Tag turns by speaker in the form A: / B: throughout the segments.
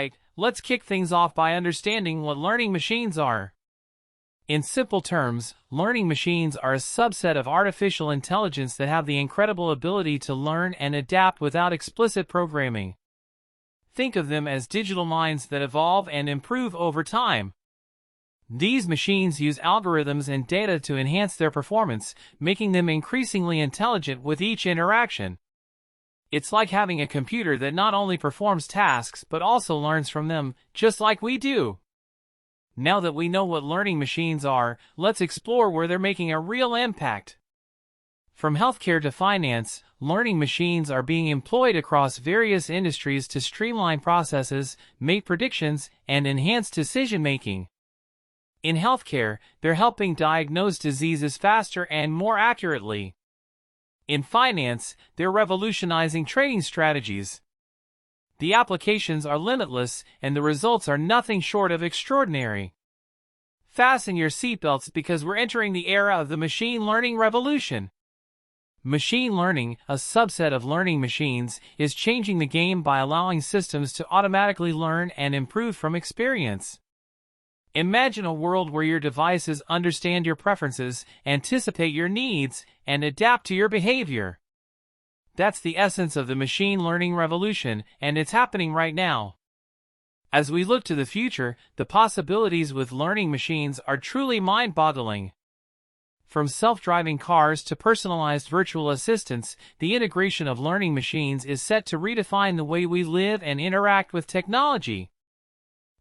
A: Alright, let's kick things off by understanding what learning machines are. In simple terms, learning machines are a subset of artificial intelligence that have the incredible ability to learn and adapt without explicit programming. Think of them as digital minds that evolve and improve over time. These machines use algorithms and data to enhance their performance, making them increasingly intelligent with each interaction. It's like having a computer that not only performs tasks but also learns from them, just like we do. Now that we know what learning machines are, let's explore where they're making a real impact. From healthcare to finance, learning machines are being employed across various industries to streamline processes, make predictions, and enhance decision-making. In healthcare, they're helping diagnose diseases faster and more accurately. In finance, they're revolutionizing trading strategies. The applications are limitless, and the results are nothing short of extraordinary. Fasten your seatbelts because we're entering the era of the machine learning revolution. Machine learning, a subset of learning machines, is changing the game by allowing systems to automatically learn and improve from experience. Imagine a world where your devices understand your preferences, anticipate your needs, and adapt to your behavior. That's the essence of the machine learning revolution, and it's happening right now. As we look to the future, the possibilities with learning machines are truly mind-boggling. From self-driving cars to personalized virtual assistants, the integration of learning machines is set to redefine the way we live and interact with technology.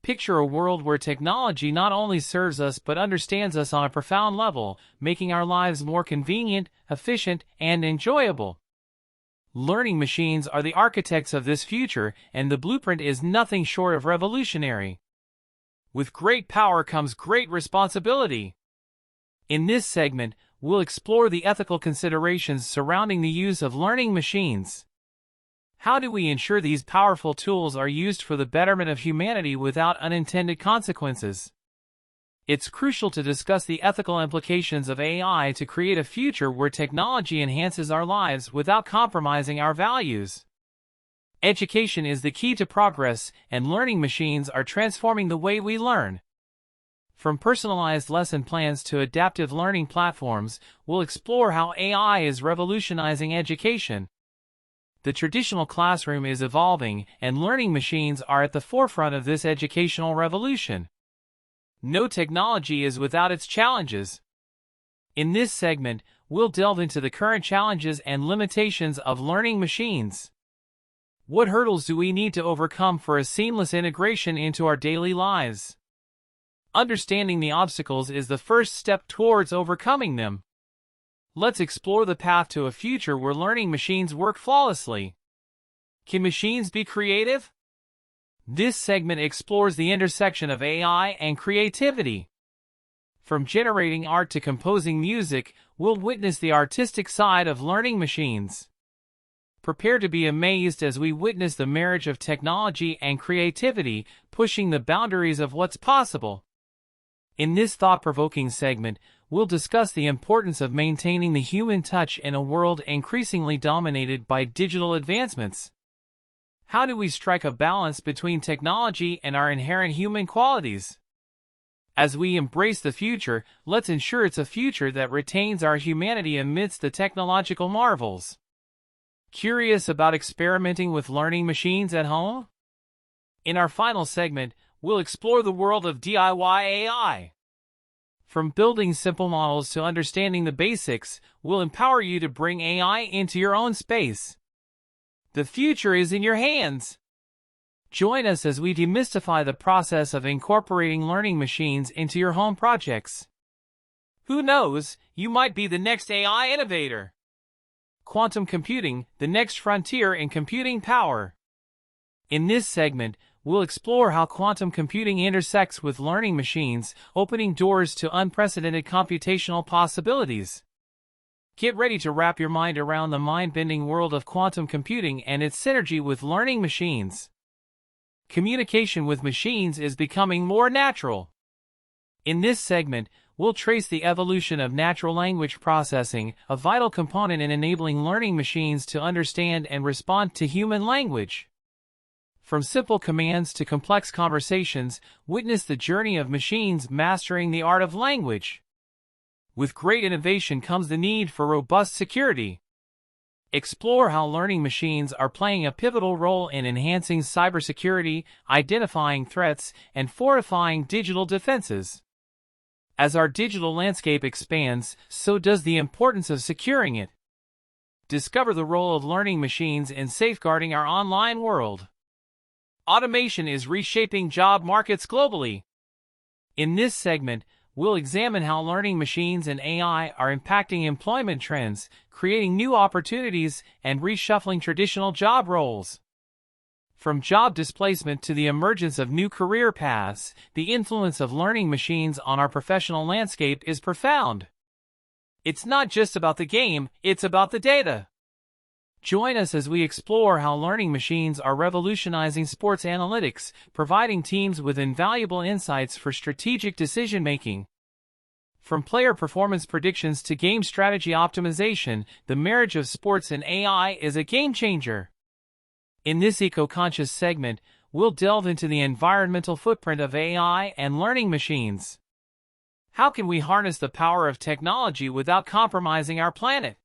A: Picture a world where technology not only serves us but understands us on a profound level, making our lives more convenient, efficient, and enjoyable. Learning machines are the architects of this future, and the blueprint is nothing short of revolutionary. With great power comes great responsibility. In this segment, we'll explore the ethical considerations surrounding the use of learning machines. How do we ensure these powerful tools are used for the betterment of humanity without unintended consequences? It's crucial to discuss the ethical implications of AI to create a future where technology enhances our lives without compromising our values. Education is the key to progress, and learning machines are transforming the way we learn. From personalized lesson plans to adaptive learning platforms, we'll explore how AI is revolutionizing education. The traditional classroom is evolving, and learning machines are at the forefront of this educational revolution. No technology is without its challenges. In this segment, we'll delve into the current challenges and limitations of learning machines. What hurdles do we need to overcome for a seamless integration into our daily lives? Understanding the obstacles is the first step towards overcoming them. Let's explore the path to a future where learning machines work flawlessly. Can machines be creative? This segment explores the intersection of AI and creativity. From generating art to composing music, we'll witness the artistic side of learning machines. Prepare to be amazed as we witness the marriage of technology and creativity, pushing the boundaries of what's possible. In this thought-provoking segment, we'll discuss the importance of maintaining the human touch in a world increasingly dominated by digital advancements. How do we strike a balance between technology and our inherent human qualities? As we embrace the future, let's ensure it's a future that retains our humanity amidst the technological marvels. Curious about experimenting with learning machines at home? In our final segment, we'll explore the world of DIY AI. From building simple models to understanding the basics, we'll empower you to bring AI into your own space. The future is in your hands. Join us as we demystify the process of incorporating learning machines into your home projects. Who knows, you might be the next AI innovator. Quantum computing, the next frontier in computing power. In this segment, we'll explore how quantum computing intersects with learning machines, opening doors to unprecedented computational possibilities. Get ready to wrap your mind around the mind-bending world of quantum computing and its synergy with learning machines. Communication with machines is becoming more natural. In this segment, we'll trace the evolution of natural language processing, a vital component in enabling learning machines to understand and respond to human language. From simple commands to complex conversations, witness the journey of machines mastering the art of language. With great innovation comes the need for robust security. Explore how learning machines are playing a pivotal role in enhancing cybersecurity, identifying threats, and fortifying digital defenses. As our digital landscape expands, so does the importance of securing it. Discover the role of learning machines in safeguarding our online world. Automation is reshaping job markets globally. In this segment, we'll examine how learning machines and AI are impacting employment trends, creating new opportunities, and reshuffling traditional job roles. From job displacement to the emergence of new career paths, the influence of learning machines on our professional landscape is profound. It's not just about the game, it's about the data. Join us as we explore how learning machines are revolutionizing sports analytics, providing teams with invaluable insights for strategic decision-making. From player performance predictions to game strategy optimization, the marriage of sports and AI is a game-changer. In this eco-conscious segment, we'll delve into the environmental footprint of AI and learning machines. How can we harness the power of technology without compromising our planet?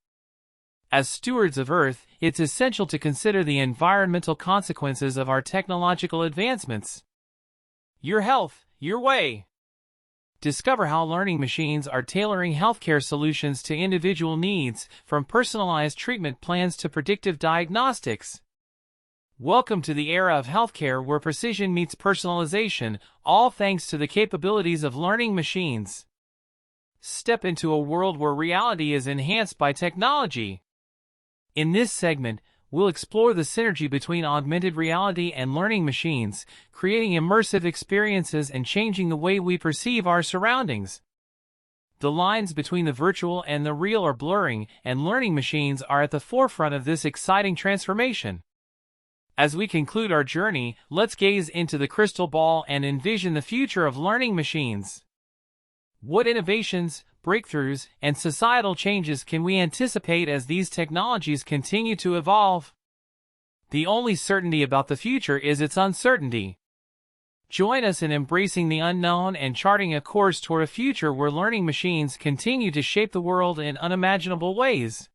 A: As stewards of Earth, it's essential to consider the environmental consequences of our technological advancements. Your health, your way. Discover how learning machines are tailoring healthcare solutions to individual needs, from personalized treatment plans to predictive diagnostics. Welcome to the era of healthcare where precision meets personalization, all thanks to the capabilities of learning machines. Step into a world where reality is enhanced by technology. In this segment, we'll explore the synergy between augmented reality and learning machines, creating immersive experiences and changing the way we perceive our surroundings. The lines between the virtual and the real are blurring, and learning machines are at the forefront of this exciting transformation. As we conclude our journey, let's gaze into the crystal ball and envision the future of learning machines. What innovations, breakthroughs, and societal changes can we anticipate as these technologies continue to evolve? The only certainty about the future is its uncertainty. Join us in embracing the unknown and charting a course toward a future where learning machines continue to shape the world in unimaginable ways.